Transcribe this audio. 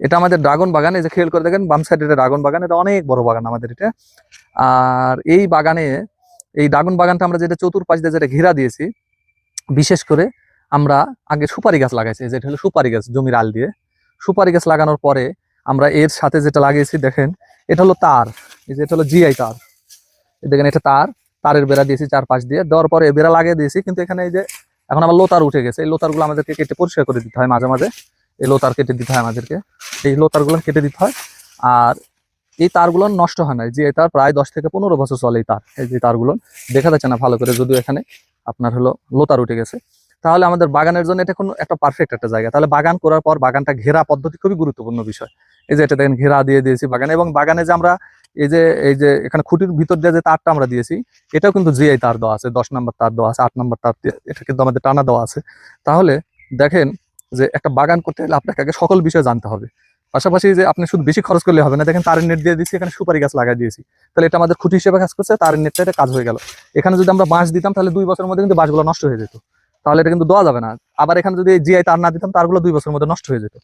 এটা আমাদের ড্রাগন বাগান। এই যে খেয়াল করে দেখেন বাম সাইডে ড্রাগন বাগান, এটা অনেক বড় বাগান আমাদের এটা। আর এই বাগানে, এই ড্রাগন বাগানটা আমরা যেটা চতুর্পাশ দিয়ে যেটা ঘেরা দিয়েছি, বিশেষ করে আমরা আগে সুপারি গাছ লাগাইছি, যেটা হলো সুপারি গাছ জমির আল দিয়ে। সুপারি গাছ লাগানোর পরে আমরা এর সাথে যেটা লাগিয়েছি দেখেন, এটা হলো তার, এই যে এটা হলো জিআই তার, দেখেন এটা তারের বেড়া দিয়েছি চারপাশ দিয়ে, দেওয়ার পরে বেড়া লাগিয়ে দিয়েছি। কিন্তু এখানে এই যে এখন আবার লোতার উঠে গেছে, এই লোতারগুলো আমাদেরকে কেটে পরিষ্কার করে দিতে হয় মাঝে মাঝে। এই লোতার কেটে দিতে হয় আমাদেরকে, এই লোতারগুলো কেটে দিতে হয়। আর এই তারগুলো নষ্ট হয় না, যে তার প্রায় 10 থেকে 15 বছর চলে এই তার। এই যে তারগুলো দেখা যাচ্ছে না ভালো করে, যদিও এখানে আপনার হলো লোতার উঠে গেছে। তাহলে আমাদের বাগানের জন্য এটা কোনো একটা পারফেক্ট একটা জায়গা। তাহলে বাগান করার পর বাগানটা ঘেরা পদ্ধতি খুবই গুরুত্বপূর্ণ বিষয়। এই যে এটা দেখেন ঘেরা দিয়ে দিয়েছি বাগানে, এবং বাগানে যে আমরা এই যে এখানে খুঁটির ভিতর দিয়ে যে তারটা আমরা দিয়েছি, এটাও কিন্তু জিআই তার দেওয়া আছে, 10 নম্বর তার দেওয়া আছে, 8 নম্বর তার এটা কিন্তু আমাদের টানা দেওয়া আছে। তাহলে দেখেন যে একটা বাগান করতে হলে আপনাকে আগে সকল বিষয় জানতে হবে। পাশাপাশি যে আপনি শুধু বেশি খরচ করলে হবে না, দেখেন তারের নেট দিয়ে দিচ্ছি, এখানে সুপারি গাছ লাগাই দিয়েছি, তাহলে এটা আমাদের খুঁটি হিসেবে কাজ করছে, তারের নেটটা এটা কাজ হয়ে গেল। এখানে যদি আমরা বাঁশ দিতাম তাহলে 2 বছরের মধ্যে কিন্তু বাঁশগুলো নষ্ট হয়ে যেত, তাহলে এটা কিন্তু দেওয়া যাবে না। আবার এখানে যদি জিআই তার না দিতাম, তারগুলো 2 বছরের মধ্যে নষ্ট হয়ে যেত।